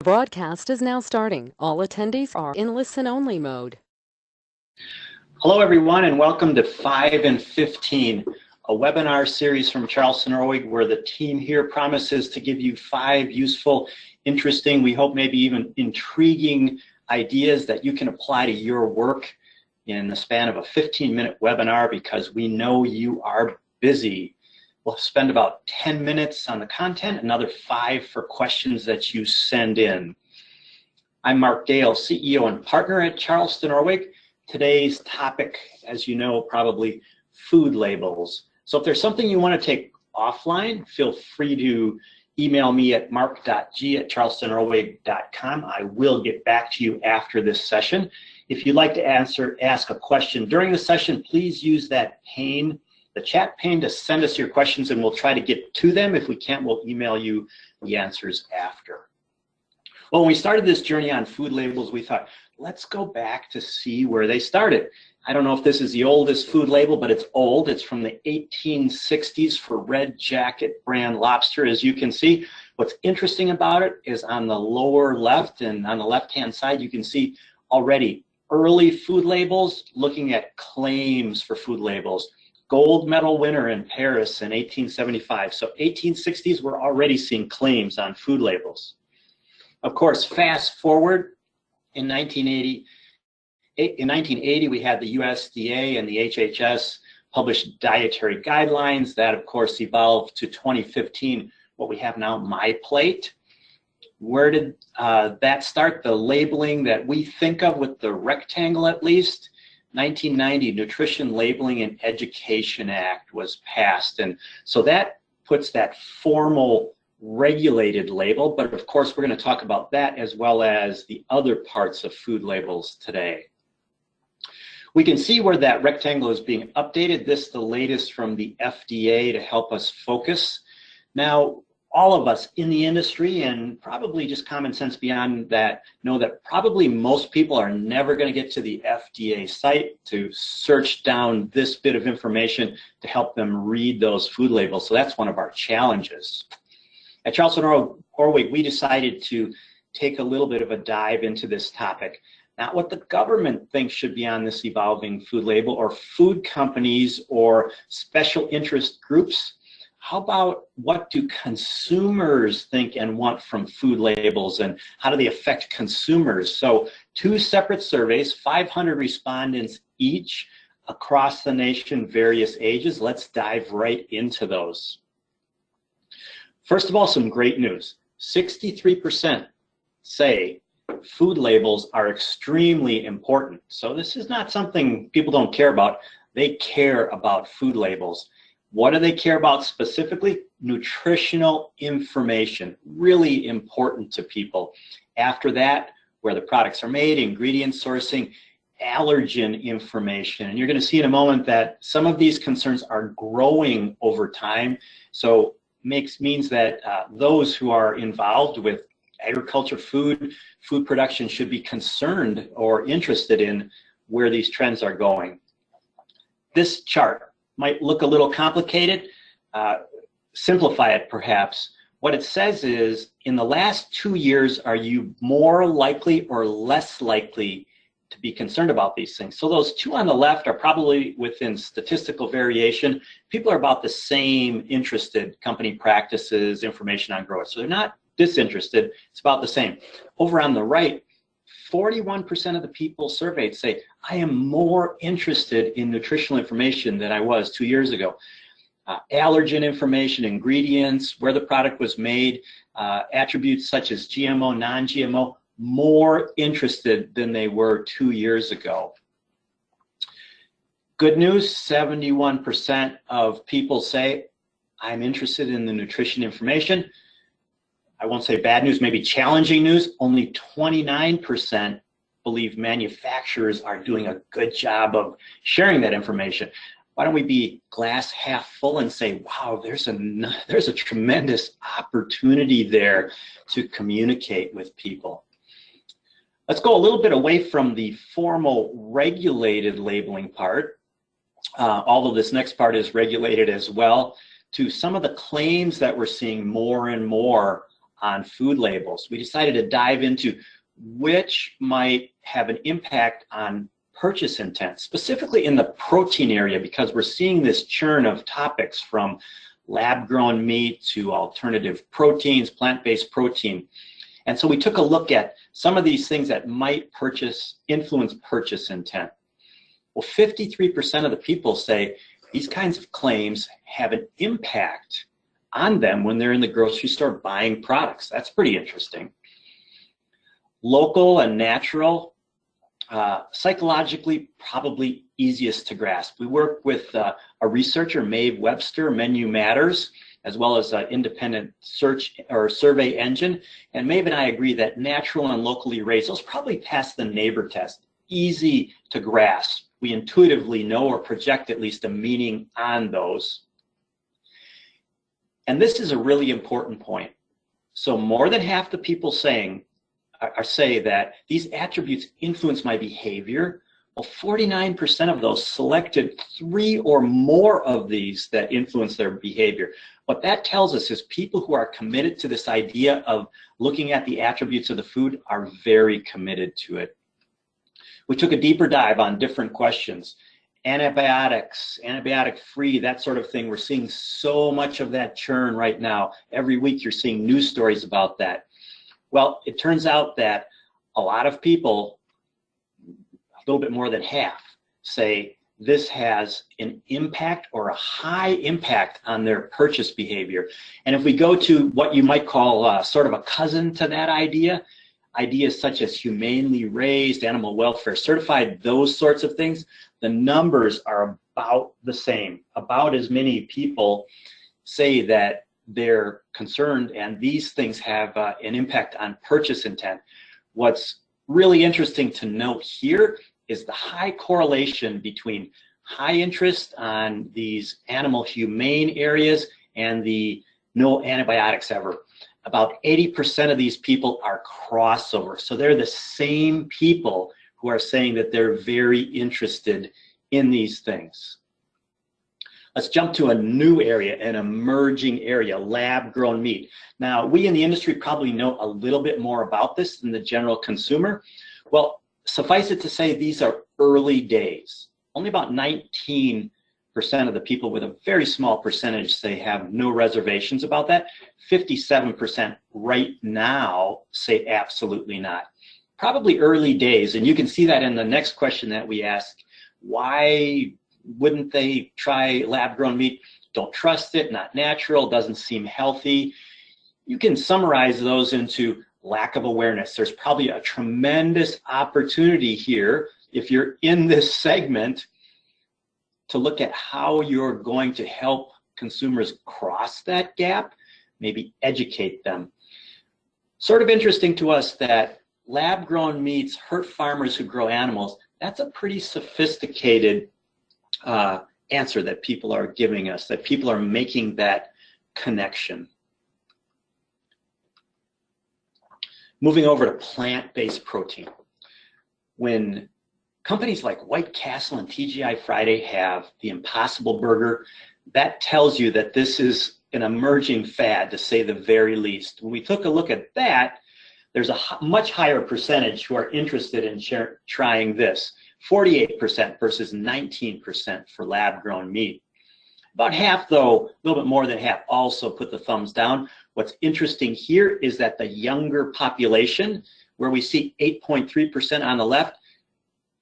Broadcast is now starting. All attendees are in listen-only mode. Hello everyone and welcome to 5 and 15, a webinar series from Charleston, Orwig, where the team here promises to give you 5 useful, interesting, we hope maybe even intriguing ideas that you can apply to your work in the span of a 15-minute webinar, because we know you are busy. We'll spend about 10 minutes on the content, another 5 for questions that you send in. I'm Mark Dale, CEO and partner at Charleston, Orwig. Today's topic, as you know, probably food labels. So if there's something you want to take offline, feel free to email me at mark.g@charlestonorwig.com. I will get back to you after this session. If you'd like to ask a question during the session, please use that pane, the chat pane, to send us your questions, and we'll try to get to them. If we can't, we'll email you the answers after. Well, when we started this journey on food labels, we thought, let's go back to see where they started. I don't know if this is the oldest food label, but it's old. It's from the 1860s for Red Jacket brand lobster, as you can see. What's interesting about it is on the lower left and on the left-hand side, you can see already early food labels looking at claims for food labels. Gold medal winner in Paris in 1875. So 1860s, we're already seeing claims on food labels. Of course, fast forward in 1980, we had the USDA and the HHS published dietary guidelines. That, of course, evolved to 2015, what we have now, My Plate. Where did that start? The labeling that we think of with the rectangle, at least. 1990, Nutrition Labeling and Education Act was passed, and so that puts that formal regulated label, but of course we're going to talk about that as well as the other parts of food labels today. We can see where that rectangle is being updated. This is the latest from the FDA to help us focus. Now, all of us in the industry, and probably just common sense beyond that, know that probably most people are never going to get to the FDA site to search down this bit of information to help them read those food labels. So that's one of our challenges. At Charleston Orwig, we decided to take a little bit of a dive into this topic. Not what the government thinks should be on this evolving food label, or food companies or special interest groups. How about what do consumers think and want from food labels, and how do they affect consumers? So 2 separate surveys, 500 respondents each across the nation, various ages. Let's dive right into those. First of all, some great news. 63% say food labels are extremely important. So this is not something people don't care about. They care about food labels. What do they care about specifically? Nutritional information, really important to people. After that, where the products are made, ingredient sourcing, allergen information. And you're going to see in a moment that some of these concerns are growing over time. So means that those who are involved with agriculture, food production should be concerned or interested in where these trends are going. This chart might look a little complicated. Simplify it perhaps. What it says is, in the last 2 years, are you more likely or less likely to be concerned about these things? So those 2 on the left are probably within statistical variation. People are about the same interested: company practices, information on growth. So they're not disinterested, it's about the same. Over on the right, 41% of the people surveyed say, I am more interested in nutritional information than I was 2 years ago. Allergen information, ingredients, where the product was made, attributes such as GMO, non-GMO, more interested than they were 2 years ago. Good news, 71% of people say, I'm interested in the nutrition information. I won't say bad news, maybe challenging news. Only 29% believe manufacturers are doing a good job of sharing that information. Why don't we be glass half full and say, wow, there's a tremendous opportunity there to communicate with people. Let's go a little bit away from the formal regulated labeling part, although this next part is regulated as well, to some of the claims that we're seeing more and more on food labels. We decided to dive into which might have an impact on purchase intent, specifically in the protein area, because we're seeing this churn of topics from lab-grown meat to alternative proteins, plant-based protein. And so we took a look at some of these things that might influence purchase intent. Well, 53% of the people say these kinds of claims have an impact on them when they're in the grocery store buying products. That's pretty interesting. Local and natural, psychologically probably easiest to grasp. We work with a researcher, Maeve Webster, Menu Matters, as well as an independent search or survey engine. And Maeve and I agree that natural and locally raised, those probably pass the neighbor test. Easy to grasp. We intuitively know or project at least a meaning on those. And this is a really important point. So more than half the people say that these attributes influence my behavior. Well, 49% of those selected 3 or more of these that influence their behavior. What that tells us is people who are committed to this idea of looking at the attributes of the food are very committed to it. We took a deeper dive on different questions. Antibiotics, antibiotic-free, that sort of thing. We're seeing so much of that churn right now. Every week you're seeing news stories about that. Well, it turns out that a lot of people, a little bit more than half, say this has an impact or a high impact on their purchase behavior. And if we go to what you might call sort of a cousin to that idea, ideas such as humanely raised, animal welfare certified, those sorts of things, the numbers are about the same. About as many people say that they're concerned and these things have an impact on purchase intent. What's really interesting to note here is the high correlation between high interest on these animal humane areas and the no antibiotics ever. About 80% of these people are crossover. So they're the same people who are saying that they're very interested in these things. Let's jump to a new area, an emerging area, lab-grown meat. Now, we in the industry probably know a little bit more about this than the general consumer. Well, suffice it to say, these are early days. Only about 19% of the people, with a very small percentage, say have no reservations about that. 57% right now say absolutely not. Probably early days, and you can see that in the next question that we ask. Why wouldn't they try lab-grown meat? Don't trust it, not natural, doesn't seem healthy. You can summarize those into lack of awareness. There's probably a tremendous opportunity here, if you're in this segment, to look at how you're going to help consumers cross that gap, maybe educate them. Sort of interesting to us that lab-grown meats hurt farmers who grow animals. That's a pretty sophisticated answer that people are giving us, that people are making that connection. Moving over to plant-based protein. When companies like White Castle and TGI Friday have the Impossible Burger, that tells you that this is an emerging fad, to say the very least. When we took a look at that, there's a much higher percentage who are interested in trying this. 48% versus 19% for lab-grown meat. About half, though, a little bit more than half, also put the thumbs down. What's interesting here is that the younger population, where we see 8.3% on the left,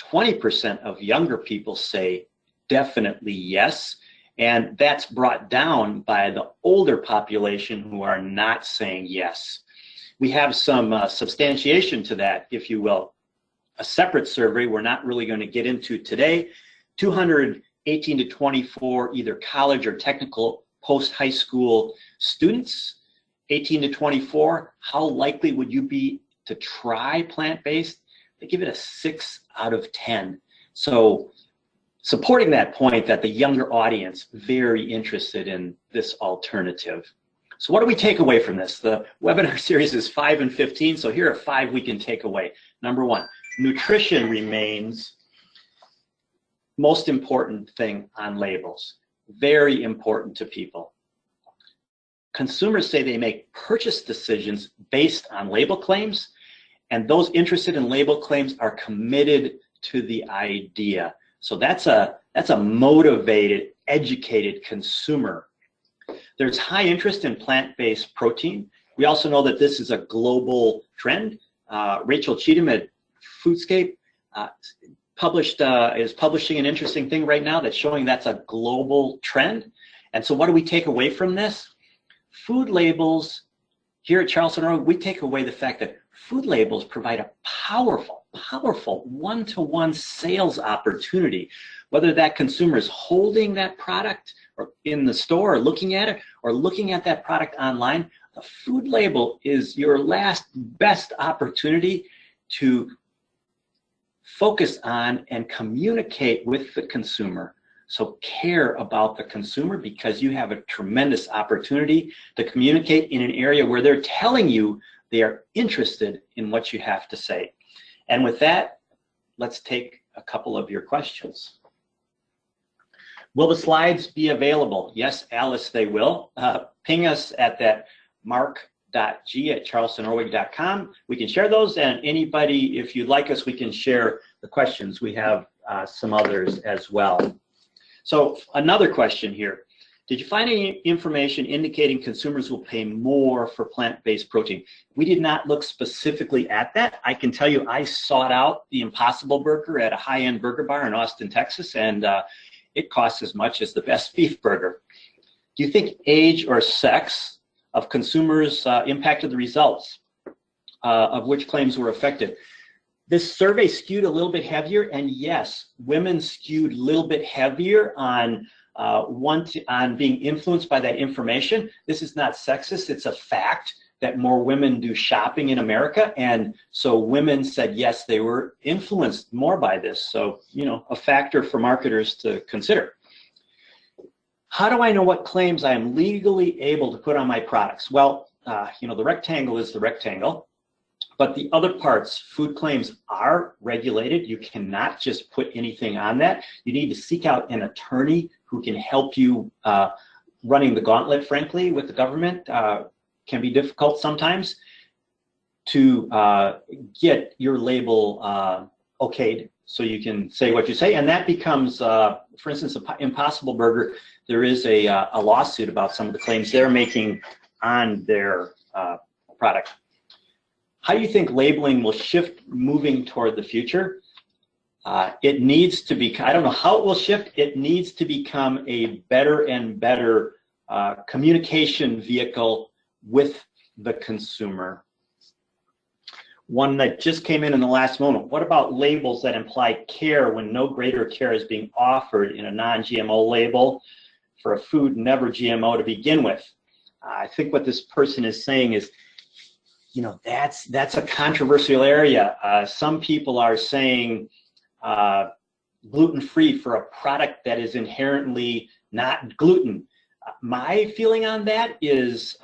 20% of younger people say definitely yes, and that's brought down by the older population who are not saying yes. We have some substantiation to that, if you will. A separate survey we're not really going to get into today. 218 to 24 either college or technical post-high school students, 18 to 24, how likely would you be to try plant-based? They give it a 6 out of 10. So supporting that point that the younger audience very interested in this alternative. So what do we take away from this? The webinar series is 5 and 15, so here are 5 we can take away. Number 1, nutrition remains most important thing on labels. Very important to people. consumers say they make purchase decisions based on label claims, and those interested in label claims are committed to the idea. So that's a motivated, educated consumer. There's high interest in plant-based protein. We also know that this is a global trend. Rachel Cheatham at Foodscape is publishing an interesting thing right now that's showing that's a global trend. And so what do we take away from this? Food labels, here at Charleston, Orwig, we take away the fact that food labels provide a powerful one-to-one sales opportunity, whether that consumer is holding that product or in the store or looking at it or looking at that product online. The food label is your last best opportunity to focus on and communicate with the consumer. So care about the consumer, because you have a tremendous opportunity to communicate in an area where they're telling you they are interested in what you have to say. And with that, let's take a couple of your questions. Will the slides be available? Yes, Alice, they will. Ping us at that mark.g@charlestonorwig.com. We can share those, and anybody, if you'd like us, we can share the questions. We have some others as well. So another question here. Did you find any information indicating consumers will pay more for plant-based protein? We did not look specifically at that. I can tell you I sought out the Impossible Burger at a high-end burger bar in Austin, Texas, and it costs as much as the best beef burger. Do you think age or sex of consumers impacted the results of which claims were effective? This survey skewed a little bit heavier, and yes, women skewed a little bit heavier on being influenced by that information. This is not sexist, it's a fact that more women do shopping in America, and so women said yes, they were influenced more by this. So, you know, a factor for marketers to consider. How do I know what claims I am legally able to put on my products? Well, you know, the rectangle is the rectangle, but the other parts, food claims, are regulated. You cannot just put anything on that. You need to seek out an attorney who can help you. Running the gauntlet, frankly, with the government can be difficult sometimes to get your label okayed so you can say what you say. And that becomes, for instance, Impossible Burger, there is a lawsuit about some of the claims they're making on their product. How do you think labeling will shift moving toward the future? It needs to be, I don't know how it will shift, it needs to become a better and better communication vehicle with the consumer. One that just came in the last moment. What about labels that imply care when no greater care is being offered in a non-GMO label for a food never GMO to begin with? I think what this person is saying is, you know, that's a controversial area. Some people are saying gluten-free for a product that is inherently not gluten. My feeling on that is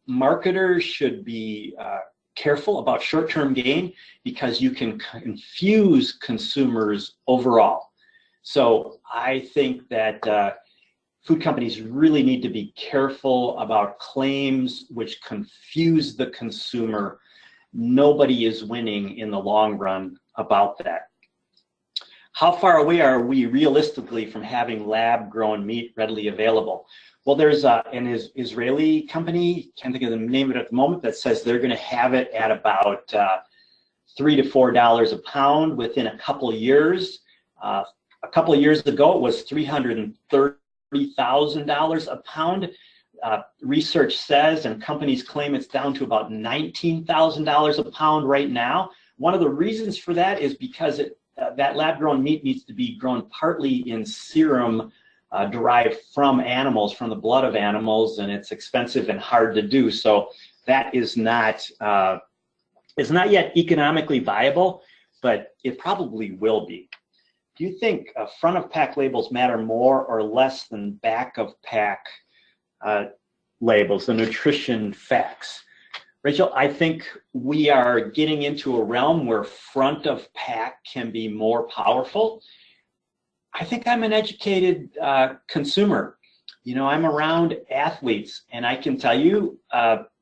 marketers should be careful about short-term gain, because you can confuse consumers overall. So I think that food companies really need to be careful about claims which confuse the consumer. Nobody is winning in the long run about that. How far away are we realistically from having lab-grown meat readily available? Well, there's an Israeli company, can't think of the name of it at the moment, that says they're going to have it at about $3 to $4 a pound within a couple of years. A couple of years ago, it was $330,000 a pound. Research says, and companies claim, it's down to about $19,000 a pound right now. One of the reasons for that is because that lab-grown meat needs to be grown partly in serum derived from animals, from the blood of animals, and it's expensive and hard to do. So that is not yet economically viable, but it probably will be. Do you think front of pack labels matter more or less than back of pack labels, the nutrition facts? Rachel, I think we are getting into a realm where front of pack can be more powerful. I think I'm an educated consumer. You know, I'm around athletes, and I can tell you,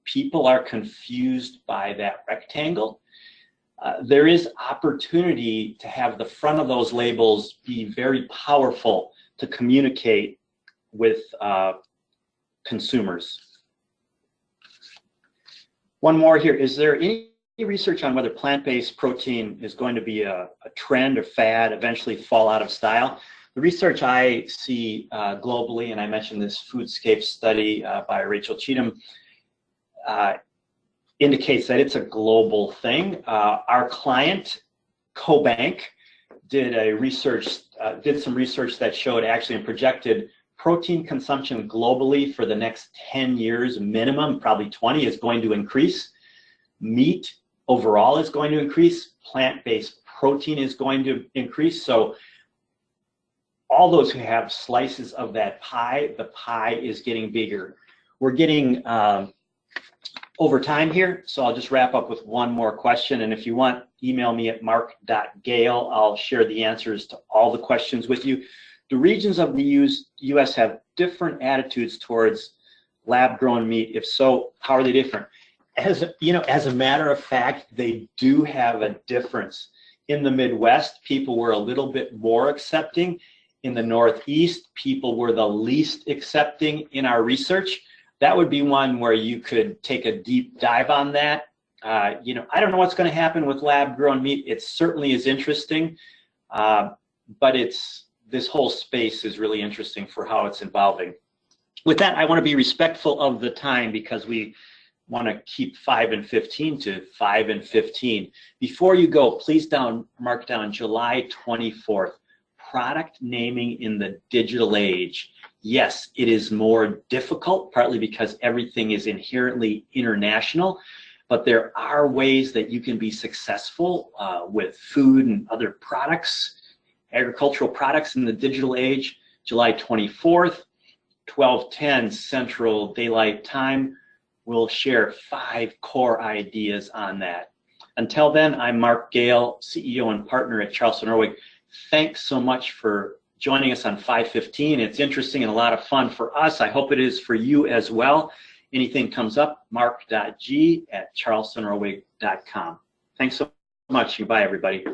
people are confused by that rectangle. There is opportunity to have the front of those labels be very powerful to communicate with consumers. One more here. Is there any research on whether plant-based protein is going to be a trend or fad, eventually fall out of style? The research I see globally, and I mentioned this Foodscape study by Rachel Cheatham, indicates that it's a global thing. Our client, CoBank, did some research that showed actually and projected protein consumption globally for the next 10 years minimum, probably 20, is going to increase. Meat overall is going to increase. Plant-based protein is going to increase. So all those who have slices of that pie, the pie is getting bigger. We're getting over time here, so I'll just wrap up with one more question. And if you want, email me at mark.gale. I'll share the answers to all the questions with you. The regions of the U.S. have different attitudes towards lab-grown meat. If so, how are they different? As a matter of fact, they do have a difference. In the Midwest, people were a little bit more accepting. In the Northeast, people were the least accepting in our research. That would be one where you could take a deep dive on that. I don't know what's going to happen with lab-grown meat. It certainly is interesting, but this whole space is really interesting for how it's evolving. With that, I want to be respectful of the time because we want to keep 5 and 15 to 5 and 15. Before you go, please mark down July 24th, product naming in the digital age. Yes, it is more difficult, partly because everything is inherently international, but there are ways that you can be successful with food and other products, agricultural products in the digital age. July 24th, 12:10 Central Daylight Time. We'll share 5 core ideas on that. Until then, I'm Mark Gale, CEO and partner at Charleston Orwig. Thanks so much for joining us on 515. It's interesting and a lot of fun for us. I hope it is for you as well. Anything comes up, mark.g@charlestonorwig.com. Thanks so much. Goodbye, everybody.